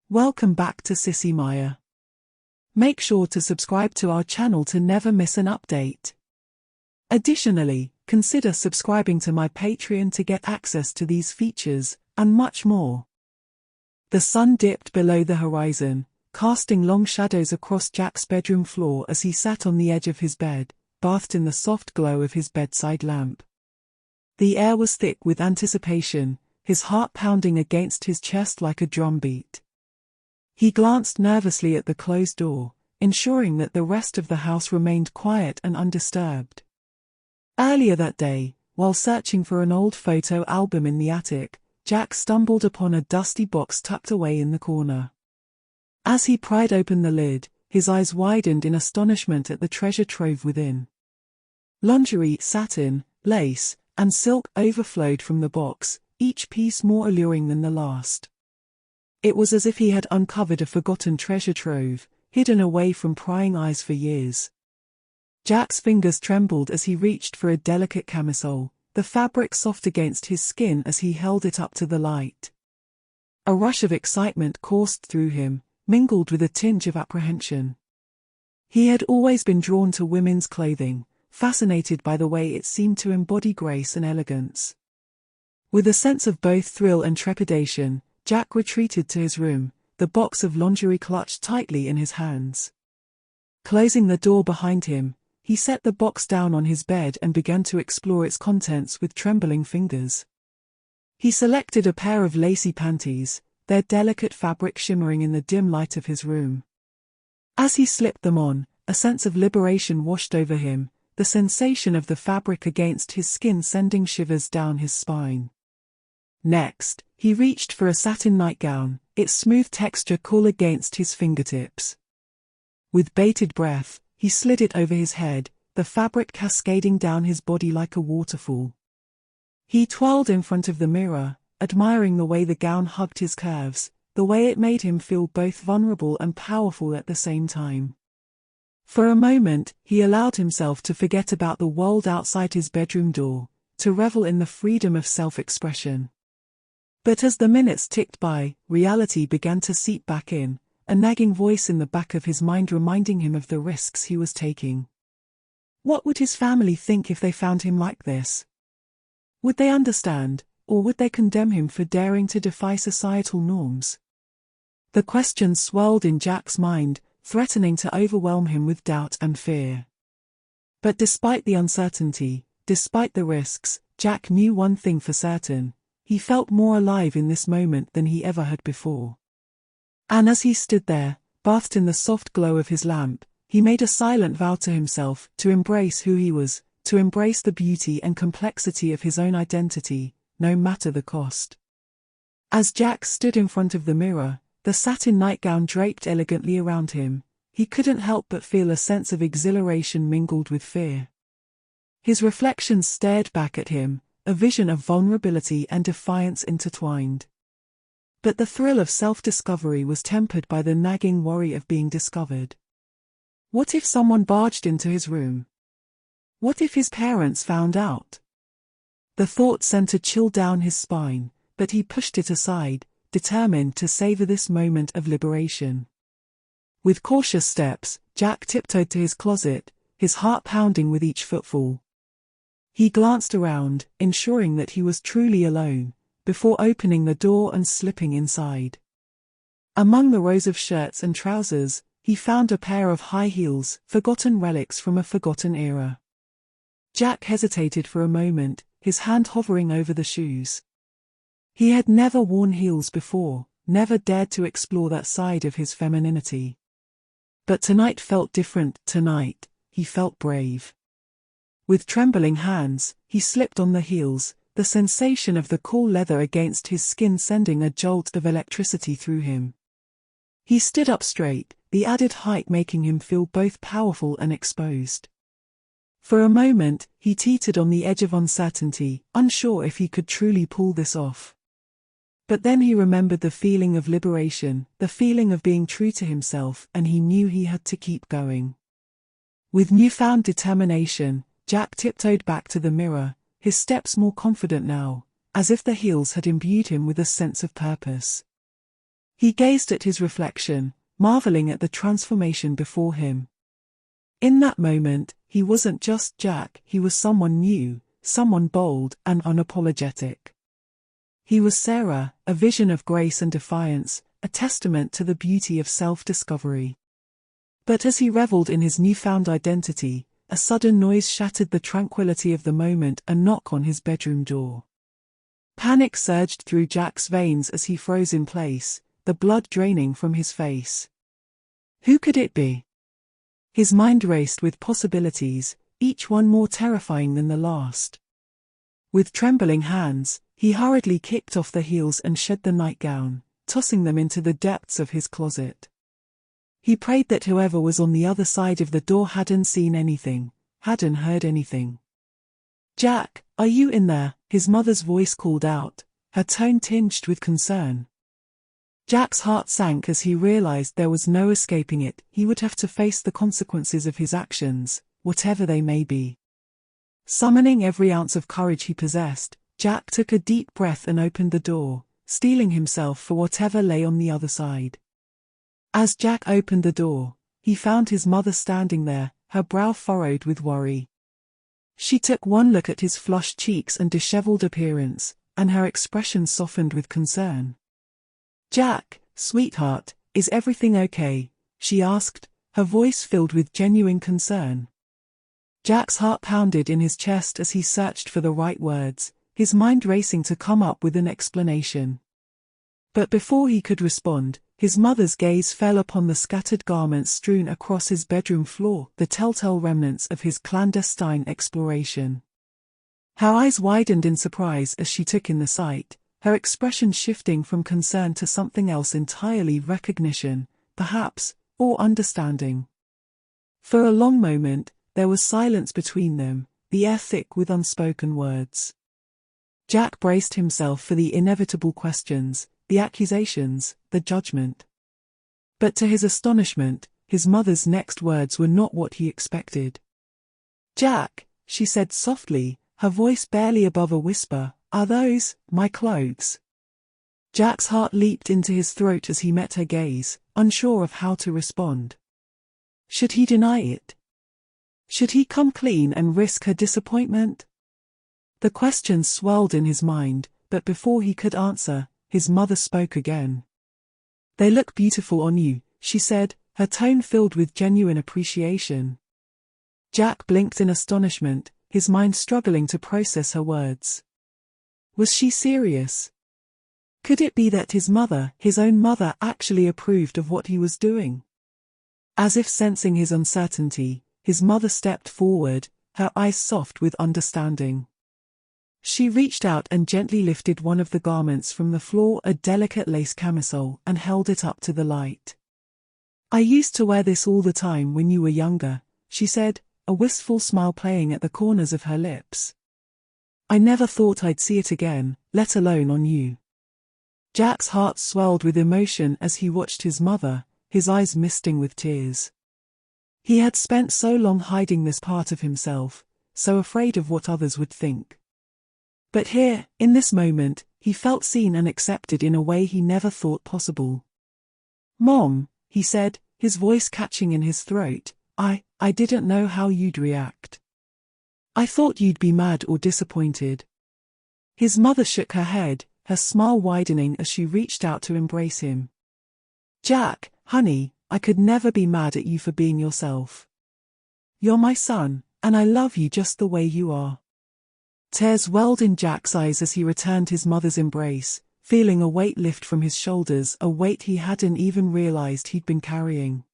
Welcome back to Sissy Maya. Make sure to subscribe to our channel to never miss an update. Additionally, consider subscribing to my Patreon to get access to these features, and much more. The sun dipped below the horizon, casting long shadows across Jack's bedroom floor as he sat on the edge of his bed, bathed in the soft glow of his bedside lamp. The air was thick with anticipation, his heart pounding against his chest like a drumbeat. He glanced nervously at the closed door, ensuring that the rest of the house remained quiet and undisturbed. Earlier that day, while searching for an old photo album in the attic, Jack stumbled upon a dusty box tucked away in the corner. As he pried open the lid, his eyes widened in astonishment at the treasure trove within. Lingerie, satin, lace, and silk overflowed from the box, each piece more alluring than the last. It was as if he had uncovered a forgotten treasure trove, hidden away from prying eyes for years. Jack's fingers trembled as he reached for a delicate camisole, the fabric soft against his skin as he held it up to the light. A rush of excitement coursed through him, mingled with a tinge of apprehension. He had always been drawn to women's clothing, fascinated by the way it seemed to embody grace and elegance. With a sense of both thrill and trepidation, Jack retreated to his room, the box of lingerie clutched tightly in his hands. Closing the door behind him, he set the box down on his bed and began to explore its contents with trembling fingers. He selected a pair of lacy panties, their delicate fabric shimmering in the dim light of his room. As he slipped them on, a sense of liberation washed over him, the sensation of the fabric against his skin sending shivers down his spine. Next, he reached for a satin nightgown, its smooth texture cool against his fingertips. With bated breath, he slid it over his head, the fabric cascading down his body like a waterfall. He twirled in front of the mirror, admiring the way the gown hugged his curves, the way it made him feel both vulnerable and powerful at the same time. For a moment, he allowed himself to forget about the world outside his bedroom door, to revel in the freedom of self-expression. But as the minutes ticked by, reality began to seep back in, a nagging voice in the back of his mind reminding him of the risks he was taking. What would his family think if they found him like this? Would they understand, or would they condemn him for daring to defy societal norms? The questions swirled in Jack's mind, threatening to overwhelm him with doubt and fear. But despite the uncertainty, despite the risks, Jack knew one thing for certain: he felt more alive in this moment than he ever had before. And as he stood there, bathed in the soft glow of his lamp, he made a silent vow to himself to embrace who he was, to embrace the beauty and complexity of his own identity, no matter the cost. As Jack stood in front of the mirror, the satin nightgown draped elegantly around him, he couldn't help but feel a sense of exhilaration mingled with fear. His reflections stared back at him, a vision of vulnerability and defiance intertwined. But the thrill of self-discovery was tempered by the nagging worry of being discovered. What if someone barged into his room? What if his parents found out? The thought sent a chill down his spine, but he pushed it aside, determined to savor this moment of liberation. With cautious steps, Jack tiptoed to his closet, his heart pounding with each footfall. He glanced around, ensuring that he was truly alone, before opening the door and slipping inside. Among the rows of shirts and trousers, he found a pair of high heels, forgotten relics from a forgotten era. Jack hesitated for a moment, his hand hovering over the shoes. He had never worn heels before, never dared to explore that side of his femininity. But tonight felt different. Tonight, he felt brave. With trembling hands, he slipped on the heels, the sensation of the cool leather against his skin sending a jolt of electricity through him. He stood up straight, the added height making him feel both powerful and exposed. For a moment, he teetered on the edge of uncertainty, unsure if he could truly pull this off. But then he remembered the feeling of liberation, the feeling of being true to himself, and he knew he had to keep going. With newfound determination, Jack tiptoed back to the mirror, his steps more confident now, as if the heels had imbued him with a sense of purpose. He gazed at his reflection, marveling at the transformation before him. In that moment, he wasn't just Jack, he was someone new, someone bold and unapologetic. He was Sarah, a vision of grace and defiance, a testament to the beauty of self-discovery. But as he reveled in his newfound identity, a sudden noise shattered the tranquility of the moment, a knock on his bedroom door. Panic surged through Jack's veins as he froze in place, the blood draining from his face. Who could it be? His mind raced with possibilities, each one more terrifying than the last. With trembling hands, he hurriedly kicked off the heels and shed the nightgown, tossing them into the depths of his closet. He prayed that whoever was on the other side of the door hadn't seen anything, hadn't heard anything. "Jack, are you in there?" his mother's voice called out, her tone tinged with concern. Jack's heart sank as he realized there was no escaping it. He would have to face the consequences of his actions, whatever they may be. Summoning every ounce of courage he possessed, Jack took a deep breath and opened the door, steeling himself for whatever lay on the other side. As Jack opened the door, he found his mother standing there, her brow furrowed with worry. She took one look at his flushed cheeks and disheveled appearance, and her expression softened with concern. "Jack, sweetheart, is everything okay?" she asked, her voice filled with genuine concern. Jack's heart pounded in his chest as he searched for the right words, his mind racing to come up with an explanation. But before he could respond, his mother's gaze fell upon the scattered garments strewn across his bedroom floor, the telltale remnants of his clandestine exploration. Her eyes widened in surprise as she took in the sight, her expression shifting from concern to something else entirely: recognition, perhaps, or understanding. For a long moment, there was silence between them, the air thick with unspoken words. Jack braced himself for the inevitable questions, the accusations, the judgment. But to his astonishment, his mother's next words were not what he expected. "Jack," she said softly, her voice barely above a whisper, "are those my clothes?" Jack's heart leaped into his throat as he met her gaze, unsure of how to respond. Should he deny it? Should he come clean and risk her disappointment? The questions swirled in his mind, but before he could answer, his mother spoke again. "They look beautiful on you," she said, her tone filled with genuine appreciation. Jack blinked in astonishment, his mind struggling to process her words. Was she serious? Could it be that his mother, his own mother, actually approved of what he was doing? As if sensing his uncertainty, his mother stepped forward, her eyes soft with understanding. She reached out and gently lifted one of the garments from the floor, a delicate lace camisole, and held it up to the light. "I used to wear this all the time when you were younger," she said, a wistful smile playing at the corners of her lips. "I never thought I'd see it again, let alone on you." Jack's heart swelled with emotion as he watched his mother, his eyes misting with tears. He had spent so long hiding this part of himself, so afraid of what others would think. But here, in this moment, he felt seen and accepted in a way he never thought possible. "Mom," he said, his voice catching in his throat, I didn't know how you'd react. I thought you'd be mad or disappointed." His mother shook her head, her smile widening as she reached out to embrace him. "Jack, honey, I could never be mad at you for being yourself. You're my son, and I love you just the way you are." Tears welled in Jack's eyes as he returned his mother's embrace, feeling a weight lift from his shoulders, a weight he hadn't even realized he'd been carrying.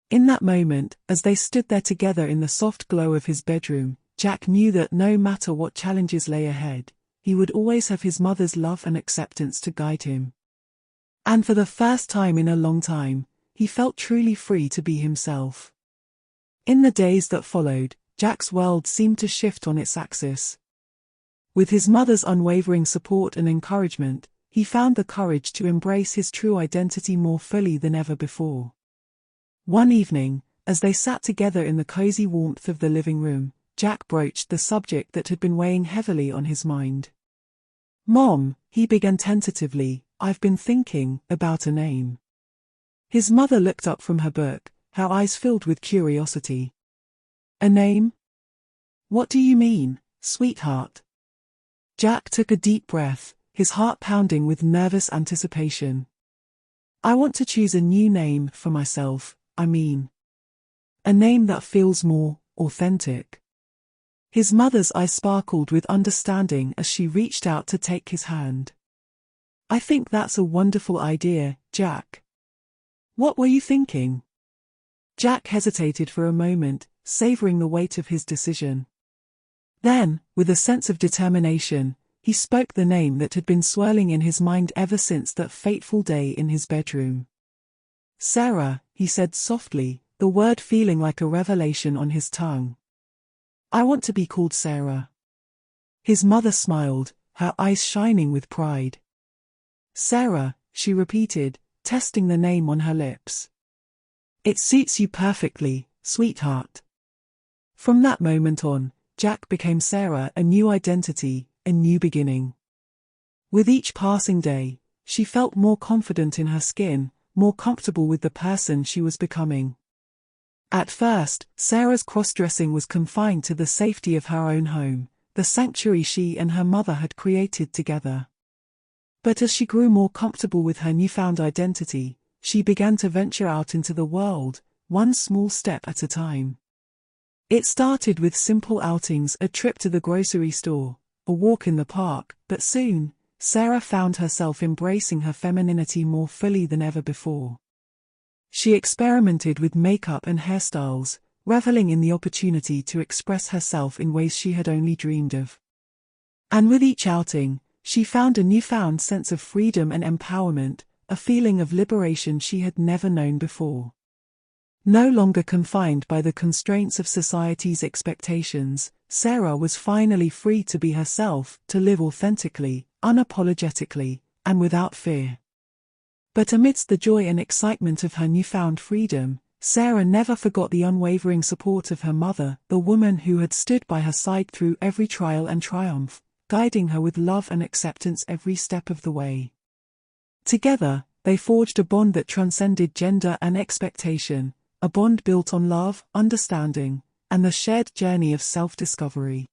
In that moment, as they stood there together in the soft glow of his bedroom, Jack knew that no matter what challenges lay ahead, he would always have his mother's love and acceptance to guide him. And for the first time in a long time, he felt truly free to be himself. In the days that followed, Jack's world seemed to shift on its axis. With his mother's unwavering support and encouragement, he found the courage to embrace his true identity more fully than ever before. One evening, as they sat together in the cozy warmth of the living room, Jack broached the subject that had been weighing heavily on his mind. "Mom," he began tentatively, I've been thinking about a name. His mother looked up from her book, her eyes filled with curiosity. A name? What do you mean, sweetheart? Jack took a deep breath, his heart pounding with nervous anticipation. I want to choose a new name for myself, I mean. A name that feels more authentic. His mother's eyes sparkled with understanding as she reached out to take his hand. I think that's a wonderful idea, Jack. What were you thinking? Jack hesitated for a moment, savoring the weight of his decision. Then, with a sense of determination, he spoke the name that had been swirling in his mind ever since that fateful day in his bedroom. Sarah, he said softly, the word feeling like a revelation on his tongue. I want to be called Sarah. His mother smiled, her eyes shining with pride. Sarah, she repeated, testing the name on her lips. It suits you perfectly, sweetheart. From that moment on, Jack became Sarah, a new identity, a new beginning. With each passing day, she felt more confident in her skin, more comfortable with the person she was becoming. At first, Sarah's cross-dressing was confined to the safety of her own home, the sanctuary she and her mother had created together. But as she grew more comfortable with her newfound identity, she began to venture out into the world, one small step at a time. It started with simple outings, a trip to the grocery store, a walk in the park, but soon, Sarah found herself embracing her femininity more fully than ever before. She experimented with makeup and hairstyles, reveling in the opportunity to express herself in ways she had only dreamed of. And with each outing, she found a newfound sense of freedom and empowerment, a feeling of liberation she had never known before. No longer confined by the constraints of society's expectations, Sarah was finally free to be herself, to live authentically, unapologetically, and without fear. But amidst the joy and excitement of her newfound freedom, Sarah never forgot the unwavering support of her mother, the woman who had stood by her side through every trial and triumph, guiding her with love and acceptance every step of the way. Together, they forged a bond that transcended gender and expectation, a bond built on love, understanding, and the shared journey of self-discovery.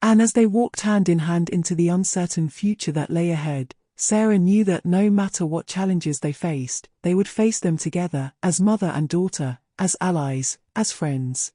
And as they walked hand in hand into the uncertain future that lay ahead, Sarah knew that no matter what challenges they faced, they would face them together, as mother and daughter, as allies, as friends.